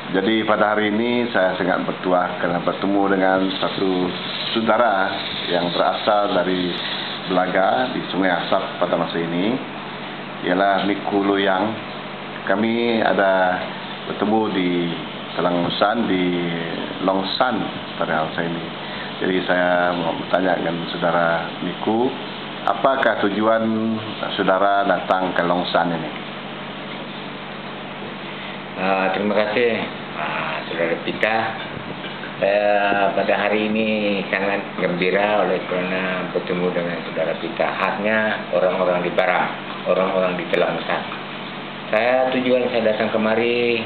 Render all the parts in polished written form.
Jadi pada hari ini saya sangat bertuah kerana bertemu dengan satu saudara yang berasal dari Belaga di Sungai Asap pada masa ini, ialah Miku Loyang. Kami ada bertemu di Telangusan di Longsan pada hari ini. Jadi saya mau bertanya dengan saudara Miku, apakah tujuan saudara datang ke Longsan ini? Terima kasih Saudara Pita. Saya pada hari ini sangat gembira oleh kerana bertemu dengan Saudara Pita. Khasnya orang-orang di Barang, orang-orang di Telangusan. Tujuan saya datang kemari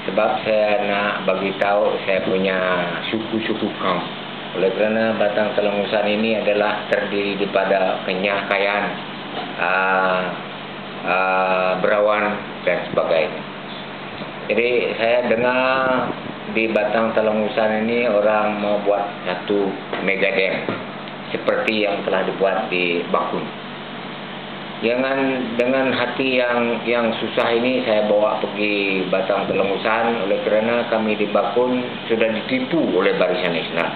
sebab saya nak bagi tahu saya punya suku-suku kaum. Oleh kerana Batang Telangusan ini adalah terdiri daripada Kenyah, Kayan, Berawan dan sebagainya. Jadi saya dengar di Batang Telangusan ini orang mau buat satu mega dam seperti yang telah dibuat di Bakun. Dengan hati yang susah ini saya bawa pergi Batang Telangusan oleh kerana kami di Bakun sudah ditipu oleh Barisan Islam.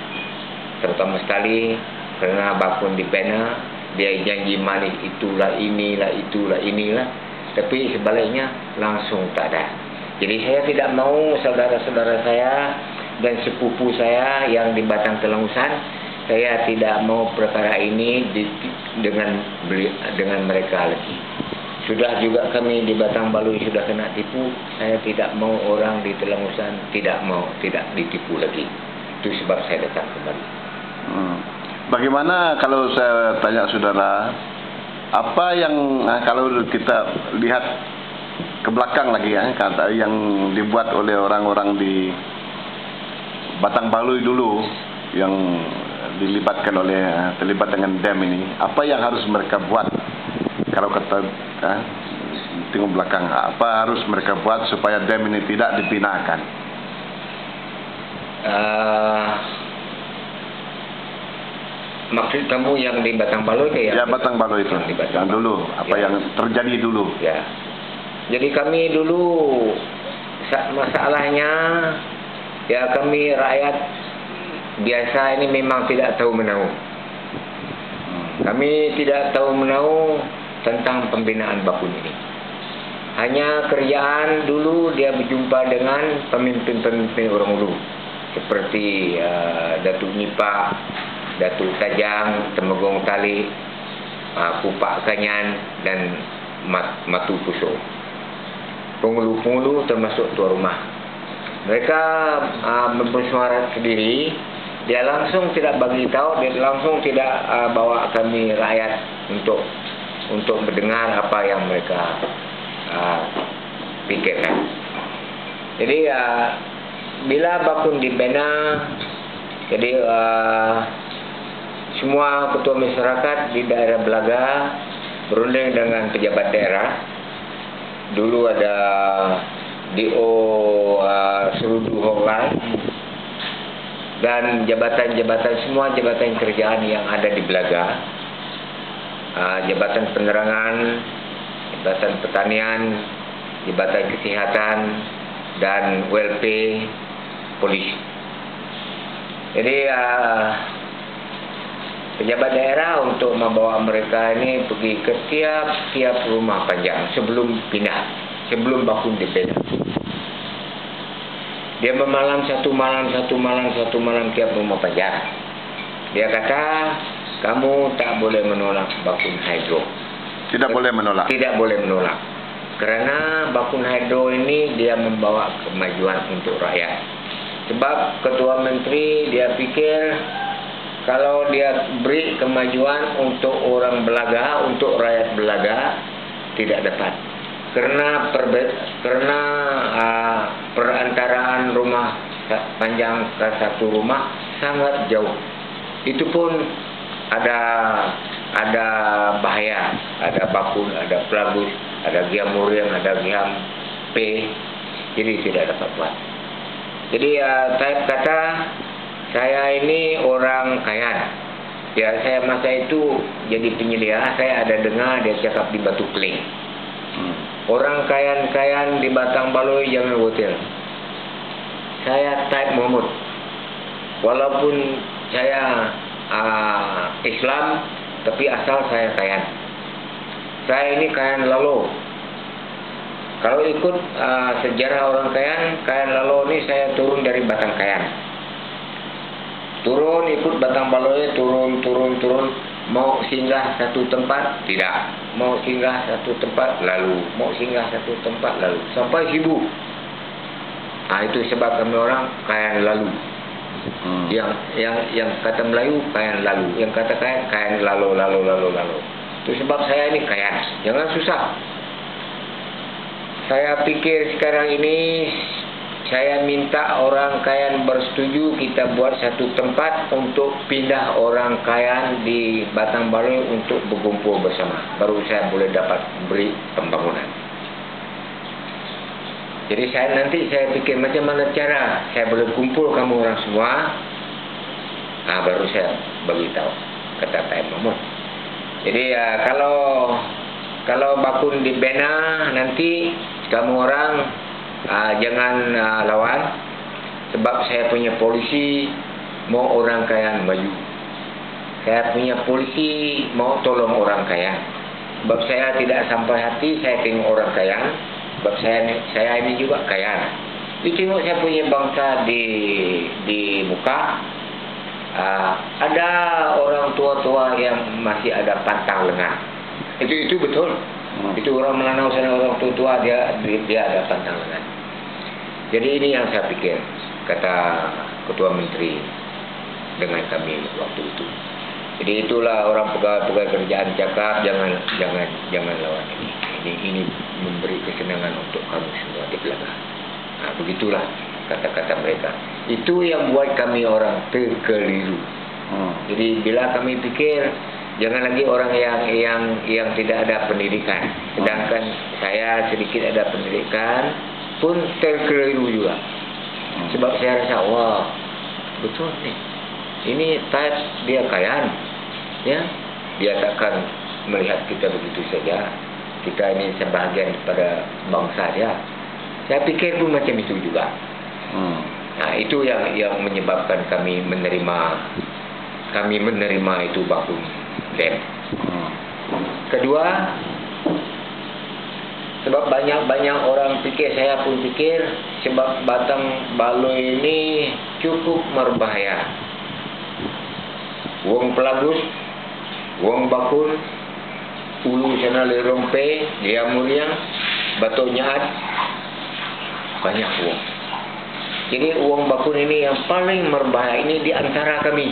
Terutama sekali kerana Bakun dibina, dia janji manis itulah inilah, tapi sebaliknya langsung tak ada. Jadi saya tidak mau saudara-saudara saya dan sepupu saya yang di Batang Telangusan, saya tidak mau perkara ini dengan mereka lagi. Sudah juga kami di Batang Baloi sudah kena tipu. Saya tidak mau orang di Telangusan tidak ditipu lagi. Itu sebab saya datang kembali. Bagaimana kalau saya tanya saudara, apa yang kalau kita lihat ke belakang lagi kata yang dibuat oleh orang-orang di Batang Baloi dulu yang terlibat dengan dam ini, apa yang harus mereka buat? Kalau kata tengok belakang, apa harus mereka buat supaya dam ini tidak dipindahkan? Maksud kamu yang di Batang Baloi ke ya? Batang Baloi itu yang dulu, apa yang terjadi dulu? Ya. Jadi kami dulu masalahnya ya kami rakyat biasa ini memang tidak tahu menahu. Kami tidak tahu menahu tentang pembinaan Bakun ini. Hanya kerjaan dulu dia berjumpa dengan pemimpin-pemimpin orang dulu seperti Datuk Nipah, Datuk Tajang, Temegong Tali, Pupak Kanyan dan Matu Puso. Penghulu-penghulu termasuk tuan rumah. Mereka bersuara sendiri. Dia langsung tidak bagi tahu, dia langsung tidak bawa kami rakyat untuk mendengar apa yang mereka pikirkan. Jadi bila Bakun dibina, jadi semua ketua masyarakat di daerah Belaga berunding dengan pejabat daerah. Dulu ada DO Serudu Honglai dan semua jabatan kerjaan yang ada di Belaga, jabatan penerangan, jabatan pertanian, jabatan kesihatan dan WLP polisi. Jadi pejabat daerah untuk membawa mereka ini pergi ke tiap rumah panjang sebelum pindah, sebelum Bakun dibina. Dia memalam satu malam tiap rumah panjang. Dia kata, kamu tak boleh menolak Bakun Hydro. Tidak boleh menolak? Tidak boleh menolak. Kerana Bakun Hydro ini dia membawa kemajuan untuk rakyat. Sebab Ketua Menteri dia fikir kalau dia beri kemajuan untuk orang Belaga, untuk rakyat Belaga, tidak dapat. Kerana perantaraan rumah panjang ke satu rumah sangat jauh. Itu pun ada bahaya, ada Bakun, ada Pelagus, ada Giam Muriang, ada Giam P. Jadi tidak dapat buat. Jadi saya kata, saya ini orang Kayan. Ya, saya masa itu jadi penyelia, saya ada dengar dia cakap di Batu Keling. Orang Kayan-Kayan di Batang Baloi jangan hotel. saya Taib Mahmud. Walaupun saya Islam, tapi asal saya Kayan. Saya ini Kayan Lalo. Kalau ikut sejarah orang Kayan Lalo ini saya turun dari Batang Kayan. Turun ikut Batang Baloy, turun. Mau singgah satu tempat, tidak. Mau singgah satu tempat, lalu. Mau singgah satu tempat, lalu. Sampai Sibu. Itu sebab kami orang Kayan Lalu. Yang kata Melayu Kayan Lalu, yang kata Kayan Lalo. Itu sebab saya ini Kayan. Jangan susah. Saya pikir sekarang ini saya minta orang Kayan bersetuju kita buat satu tempat untuk pindah orang Kayan di Batang Baloy untuk berkumpul bersama. Baru saya boleh dapat beri pembangunan. Jadi nanti saya pikir macam mana cara saya boleh kumpul kamu orang semua. Baru saya beritahu, kata Taib Mahmud. Jadi kalau bakun dibina nanti kamu orang jangan lawan, sebab saya punya polisi mau orang Kayan maju. Saya punya polisi mau tolong orang Kayan. Sebab saya tidak sampai hati saya tengok orang Kayan. Sebab saya ini juga Kayan. Tengok saya punya bangsa di muka. Ada orang tua-tua yang masih ada pantang lengan. Itu betul. Itu orang Melanau sana, orang tua dia ada pantang lengan. Jadi ini yang saya pikir, kata Ketua Menteri dengan kami waktu itu. Jadi itulah orang pegawai kerjaan cakap, jangan lawan ini. Ini memberi kesenangan untuk kamu semua di Belaga. Begitulah kata-kata mereka. Itu yang buat kami orang terkeliru. Jadi bila kami pikir jangan lagi orang yang tidak ada pendidikan, sedangkan saya sedikit ada pendidikan pun terkeliru juga. Sebab saya rasa wah betul nih. Ini Taib dia Kayan, ya, dia takkan melihat kita begitu saja. Kita ini sebahagian daripada bangsa dia. Saya pikir pun macam itu juga. Itu yang menyebabkan kami menerima itu bakun dam. Kedua, sebab banyak orang pikir, saya pun pikir, sebab Batang Baloy ini cukup berbahaya. Wong Pelagus, Wong Bakun, Ulu sana Lerompe, Dia Mulyang, Batu Nyaat, banyak wong. Jadi wong Bakun ini yang paling berbahaya ini di antara kami.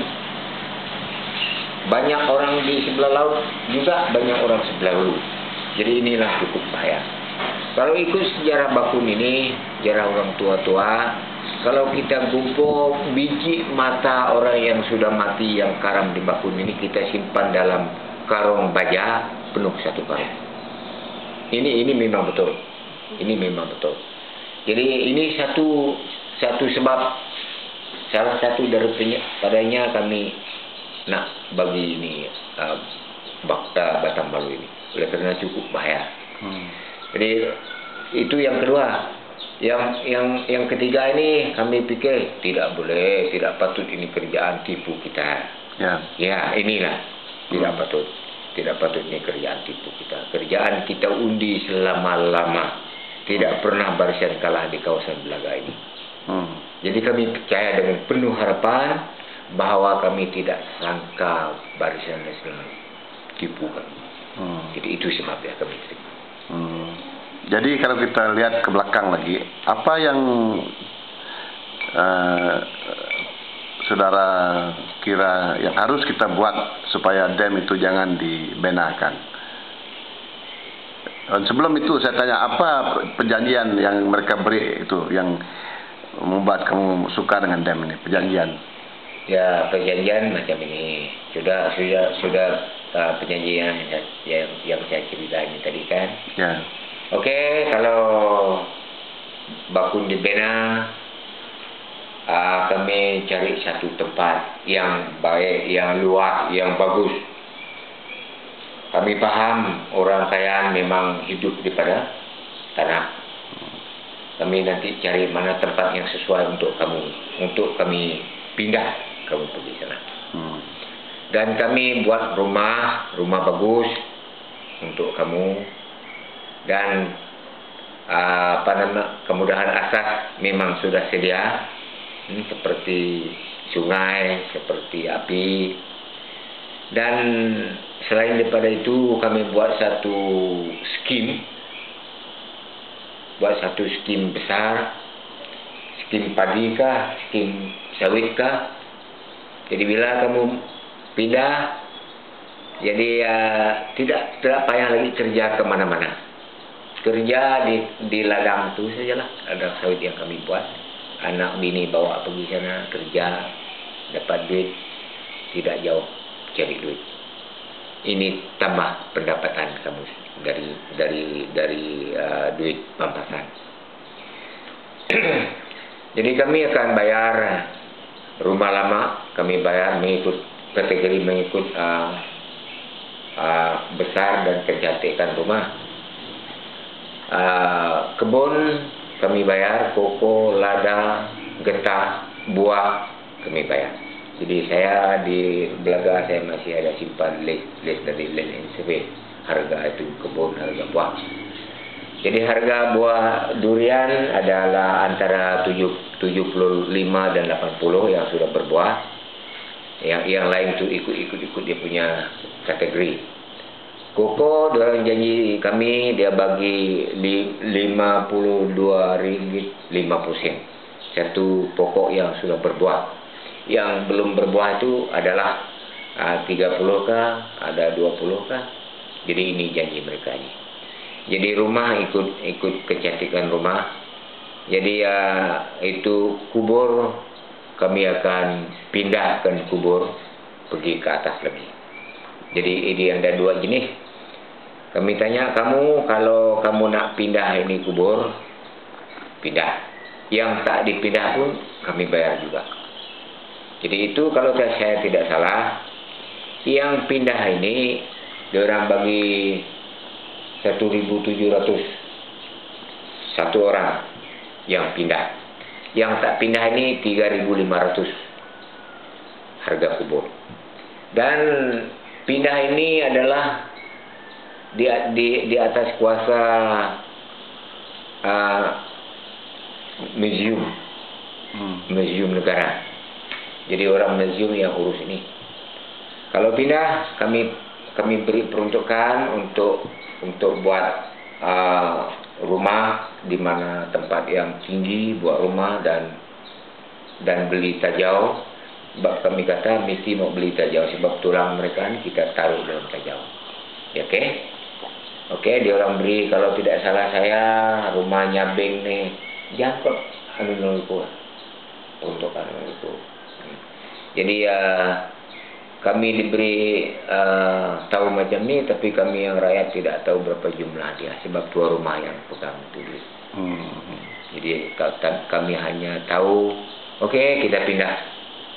Banyak orang di sebelah laut juga, banyak orang sebelah hulu. Jadi inilah cukup bahaya. Kalau ikut sejarah Bakun ini, sejarah orang tua-tua, kalau kita gumpul biji mata orang yang sudah mati yang karam di Bakun ini, kita simpan dalam karung baja penuh satu karung. Ini memang betul. Ini memang betul. Jadi ini satu sebab, salah satu daripadanya kami nak bagi ini Batang Baloy ini, oleh kerana cukup bahaya. Jadi itu yang kedua. Yang ketiga ini kami pikir tidak boleh, tidak patut ini kerjaan tipu kita. Ya inilah tidak patut ini kerjaan tipu kita. Kerjaan kita undi selama-lama, tidak pernah Barisan kalah di kawasan Belaga ini. Jadi kami percaya dengan penuh harapan bahawa kami tidak sangka Barisan Nasional tipu kami. Jadi itu sebabnya kami terima. Jadi kalau kita lihat ke belakang lagi, apa yang saudara kira yang harus kita buat supaya dam itu jangan dibenakan? Dan sebelum itu saya tanya, apa perjanjian yang mereka beri itu yang membuat kamu suka dengan dam ini? Perjanjian? Ya, perjanjian macam ini. Sudah perjanjian yang saya cerita ini tadi kan. Ya. Okey, kalau bakun dibina, kami cari satu tempat yang baik, yang luas, yang bagus. Kami faham orang Kayan memang hidup daripada tanah. Kami nanti cari mana tempat yang sesuai untuk kamu, untuk kami pindah kamu pergi sana. Dan kami buat rumah bagus untuk kamu, dan kemudahan asas memang sudah sedia, seperti sungai, seperti api. Dan selain daripada itu, kami buat satu skim besar, skim padi kah, skim sawit kah. Jadi bila kamu pindah, jadi tidak payah lagi kerja kemana-mana, kerja di ladang tu sajalah, ladang sawit yang kami buat. Anak bini bawa pergi sana kerja, dapat duit, tidak jauh cari duit. Ini tambah pendapatan kamu dari duit pampasan. Jadi kami akan bayar rumah lama, kami bayar mengikut kategori, mengikut besar dan kecantikan rumah. Kebun kami bayar, koko, lada, getah, buah kami bayar. Jadi saya di Belaga saya masih ada simpan list dari Land and Survey, harga itu kebun, harga buah. Jadi harga buah durian adalah antara 75 dan 80 yang sudah berbuah. Yang lain tu ikut dia punya kategori. Koko dalam janji kami dia bagi RM52.50 satu pokok yang sudah berbuah. Yang belum berbuah itu adalah 30 kah, ada 20 kah. Jadi ini janji mereka ini. Jadi rumah ikut kecantikan rumah. Jadi itu kubur kami akan pindahkan kubur pergi ke atas lagi. Jadi ini ada dua jenis. Kami tanya kamu, kalau kamu nak pindah ini kubur, pindah. Yang tak dipindah pun kami bayar juga. Jadi itu kalau saya tidak salah, yang pindah ini diorang bagi 1.700 satu orang yang pindah. Yang tak pindah ini 3.500 harga kubur. Dan pindah ini adalah di atas kuasa museum negara. Jadi orang museum yang urus ini. Kalau pindah kami beri peruntukan untuk buat rumah di mana tempat yang tinggi, buat rumah dan beli tajau. Sebab kami kata mesti mau beli tajau sebab tulang mereka ni kita taruh dalam tajau. Ya, okey, dia orang beri, kalau tidak salah saya rumahnya bank ni jangkut anu peruntukan itu. Jadi kami diberi tahu macam ni, tapi kami yang rakyat tidak tahu berapa jumlah dia sebab tuan rumah yang pegang tulis. Jadi kami hanya tahu, okey kita pindah,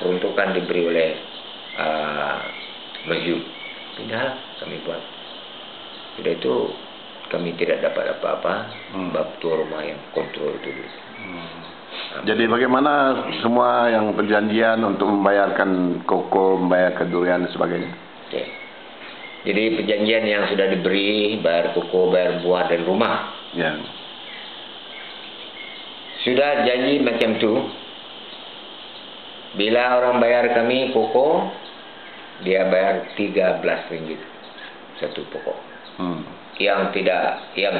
peruntukan diberi oleh museum, pindah kami buat. Sudah itu kami tidak dapat apa-apa sebab tuan rumah yang kontrol tulis. Jadi bagaimana semua yang perjanjian untuk membayarkan koko, membayarkan durian dan sebagainya? Okay. Jadi perjanjian yang sudah diberi, bayar koko, bayar buah dan rumah. Ya. Sudah janji macam tu. Bila orang bayar kami koko, dia bayar RM13 satu pokok. Yang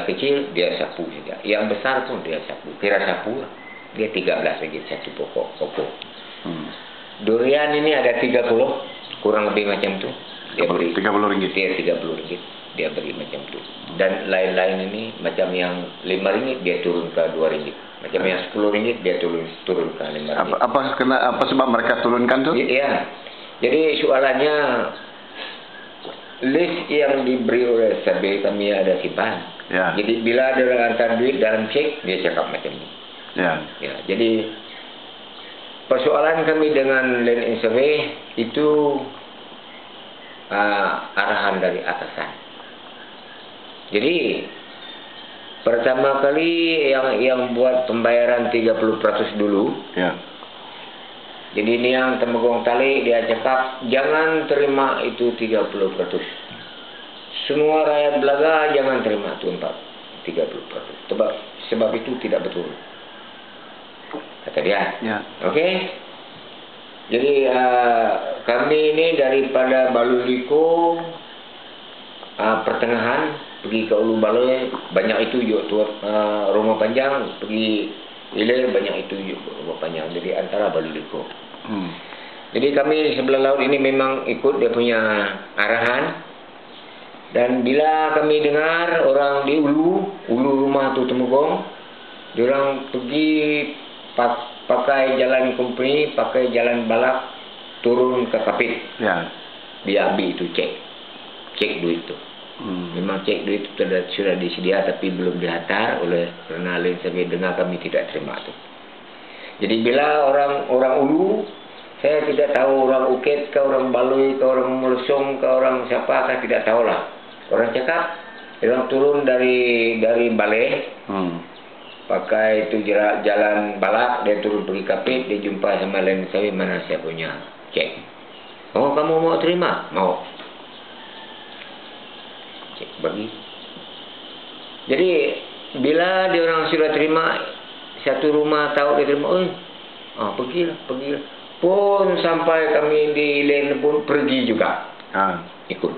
kecil dia sapu saja. Yang besar pun dia sapu. Kira sapu lah. Dia RM13 satu pokok koko. Durian ini ada 30, kurang lebih macam tu. Dia beri RM30. Dia RM30. Dia beri macam tu. Dan lain-lain ini macam yang RM5 dia turun ke RM2. Macam yang RM10 dia turun ke RM5. Apa sebab mereka turunkan tu? Ya. Jadi soalannya list yang diberi oleh Sabi kami ada simpan. Ya. Jadi bila ada orang hantar duit dalam cek, dia cakap macam ni. Ya, jadi persoalan kami dengan Land and Survey itu arahan dari atasan. Jadi Pertama kali yang buat pembayaran 30% dulu. Ya. Jadi ini yang Temenggung Tali, dia cakap jangan terima itu 30%. Semua rakyat Belaga jangan terima itu 30%. Sebab itu tidak betul, kata dia. Ya. Okey. Jadi kami ini daripada Baluliko pertengahan pergi ke Ulu Balai, banyak itu juga rumah panjang, pergi Ilir banyak itu juga rumah panjang. Jadi antara Baluliko. Jadi kami di sebelah laut ini memang ikut dia punya arahan. Dan bila kami dengar orang di ulu rumah tu Temenggung, diorang pergi pakai jalan company, pakai jalan balak, turun ke Kapit. Ya. Dia ambil itu cek duit tu. Memang cek duit itu sudah disedia tapi belum dihantar kerana lain sampai dengar kami tidak terima tu. Jadi bila orang ulu, saya tidak tahu orang Uket ke orang Baloi ke orang Melesong ke orang siapa, saya tidak tahulah. Orang cakap, orang turun dari balai, pakai itu jalan balak, dia turun pergi Kapit, dia jumpa sama lain saya, mana saya punya cek. Oh, kamu mau terima? Mau. Cek bagi. Jadi bila dia orang sudah terima, satu rumah tahu dia terima, pergilah. Pun sampai kami di Ilen pun pergi juga, ikut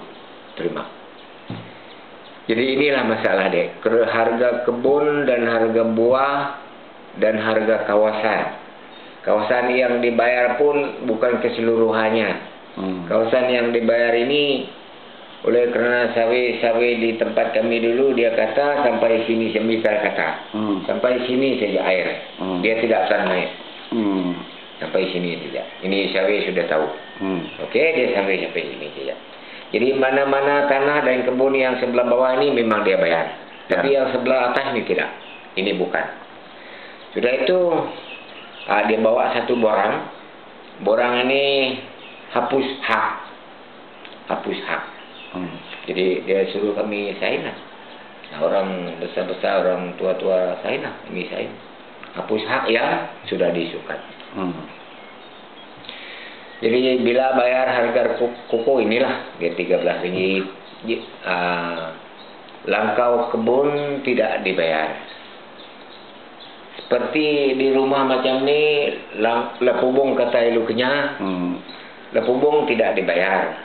terima. Jadi inilah masalah dia. Harga kebun dan harga buah dan harga kawasan. Kawasan yang dibayar pun bukan keseluruhannya. Kawasan yang dibayar ini oleh kerana sawit di tempat kami dulu, dia kata sampai sini semisal kata. Sampai sini saja air. Dia tidak akan naik. Sampai sini saja. Ini sawit sudah tahu. Okey, dia sampai sini saja. Jadi mana-mana tanah dan kebun yang sebelah bawah ini memang dia bayar. Tapi yang sebelah atas ini tidak. Ini bukan. Sudah itu dia bawa satu borang. Borang ini hapus hak. Jadi dia suruh kami sign lah. Orang besar-besar, orang tua-tua sign lah. Kami sign. Hapus hak yang sudah disukat. Jadi bila bayar harga koko inilah dia 13 ringgit. Langkau kebun tidak dibayar. Seperti di rumah macam ni, lepubung kata iluknya, lepubung tidak dibayar.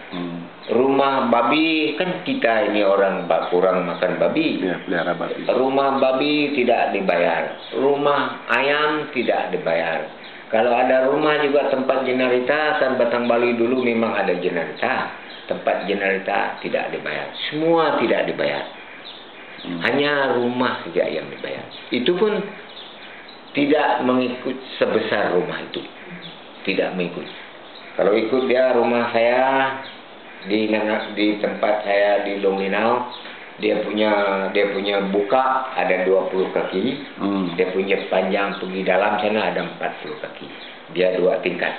Rumah babi, kan kita ini orang makan babi. Ya, pelihara babi. Rumah babi tidak dibayar. Rumah ayam tidak dibayar. Kalau ada rumah juga tempat jenarita, kan Batang Bali dulu memang ada jenarita. Tempat jenarita tidak dibayar. Semua tidak dibayar. Hanya rumah saja yang dibayar. Itu pun tidak mengikut sebesar rumah itu. Tidak mengikut. Kalau ikut dia rumah saya di tempat saya di Longlinau, dia punya buka ada 20 kaki. Dia punya panjang pergi dalam sana ada 40 kaki. Dia 2 tingkat.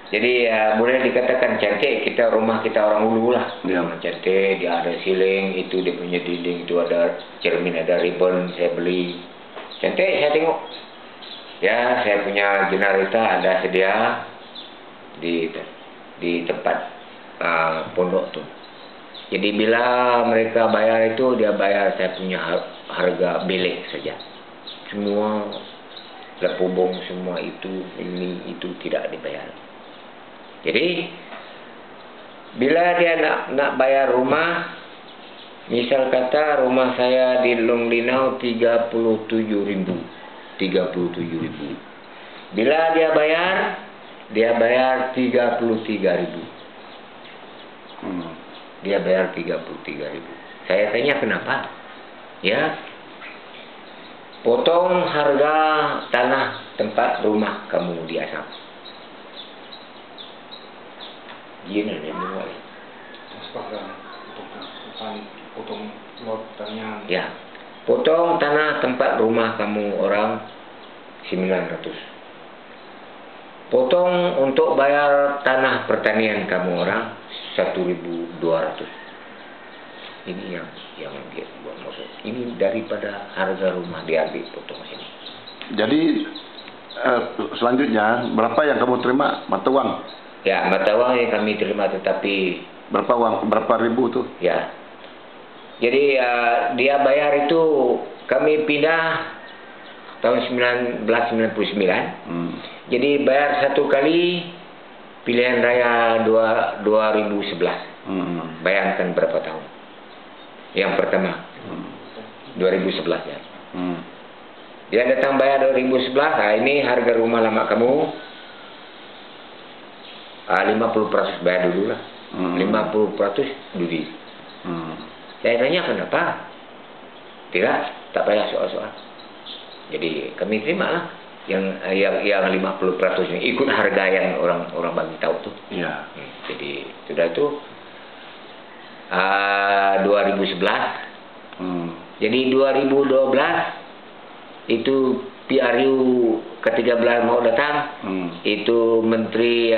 Jadi boleh dikatakan cantik. Rumah kita orang ulu lah. Cantik, dia ada siling, itu dia punya dinding, itu ada cermin, ada ribbon saya beli. Cantik saya tengok. Ya, saya punya jenarita ada sedia di tempat pondok tu. Jadi bila mereka bayar itu, dia bayar saya punya harga bilik saja. Semua lepubung, semua itu, ini, itu tidak dibayar. Jadi bila dia nak bayar rumah, misal kata rumah saya di Longlinau 37.000. Bila dia bayar 33.000. Dia bayar 33.000. Saya tanya kenapa? Ya, potong harga tanah tempat rumah kamu di Asam. Gini dia mulai. Potong lot tanah. Ya, potong tanah tempat rumah kamu orang 900. Potong untuk bayar tanah pertanian kamu orang 1.200. Ini yang dia buat maksud. Ini daripada harga rumah diambil potong sini. Jadi selanjutnya berapa yang kamu terima mata uang? Ya, mata uang yang kami terima, tetapi Berapa uang? Berapa ribu tuh? ya. Jadi dia bayar itu kami pindah tahun 1999. Jadi bayar satu kali pilihan raya 2011. Bayangkan berapa tahun? Yang pertama 2011 ya. Dia datang bayar 2011. Nah, ini harga rumah lama kamu 50% bayar dulu lah. 50% dudi. Saya tanya kenapa? Tidak, tak payah soal-soal. Jadi kami terima lah yang 50% ini ikut harga yang orang bagi tahu tuh. Iya. Jadi sudah itu 2011. Jadi 2012 itu PRU ke-13 mau datang. Itu Menteri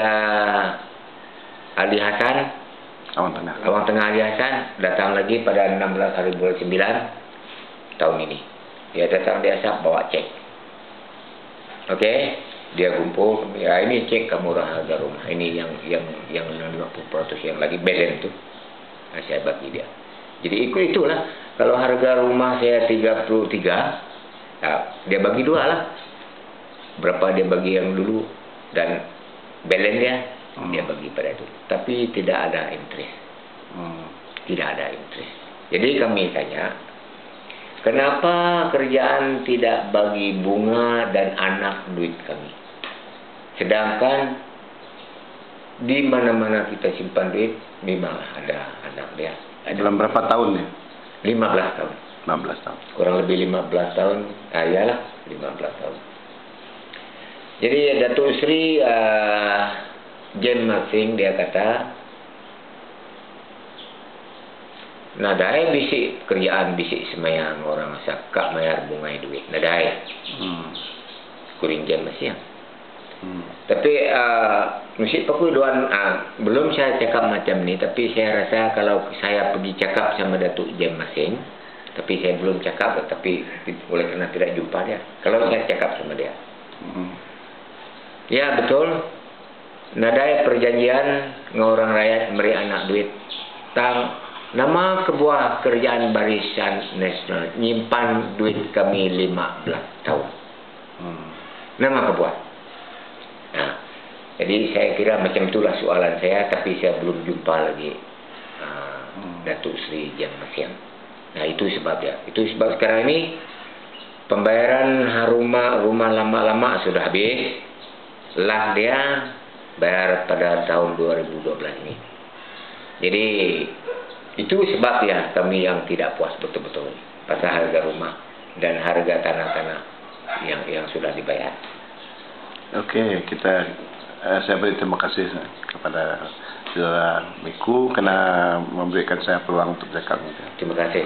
Ali Hasan, Awang Tengah Ali Hasan datang lagi pada 16 hari bulan 9 tahun ini. Dia datang, dia bawa cek. Oke, dia kumpul, ya ini cek kamu harga rumah. Ini yang 50% yang lagi belen tuh. Nah, saya bagi dia. Jadi itulah. Kalau harga rumah saya 33, nah, dia bagi dua lah. Berapa dia bagi yang dulu dan belen dia bagi pada itu. Tapi tidak ada interest. Tidak ada interest. Jadi kami tanya, kenapa kerjaan tidak bagi bunga dan anak duit kami? Sedangkan di mana-mana kita simpan duit, memang ada anak dia. Dalam berapa tahun ya? 15 tahun. 15 tahun. Kurang lebih 15 tahun. Iyalah, 15 tahun. Jadi Datuk Sri Jem Masing dia kata, nadai bisik kerjaan bisik semayang orang sakak mayar bunga duit. Nadai. Kuring Jem Masing. Tapi musik paku doan belum saya cakap macam ni, tapi saya rasa kalau saya pergi cakap sama Datuk Jem Masing, tapi saya belum cakap, tapi oleh kerana tidak jumpa dia. Kalau saya cakap sama dia. Ya betul. Nadai perjanjian dengan orang rakyat memberi anak duit. Nama kebuah kerjaan Barisan Nasional nyimpan duit kami 15 tahun. Nama kebuah. Nah, jadi saya kira macam itulah soalan saya, tapi saya belum jumpa lagi Datuk Sri Jem Masing. Nah, itu sebabnya. Itu sebab sekarang ini pembayaran rumah lama-lama sudah habis. Lah dia bayar pada tahun 2012 ini. Jadi itu sebab ya kami yang tidak puas betul-betul pasal harga rumah dan harga tanah-tanah yang sudah dibayar. Oke, saya beri terima kasih kepada saudara Miku karena memberikan saya peluang untuk bercakap. Terima kasih.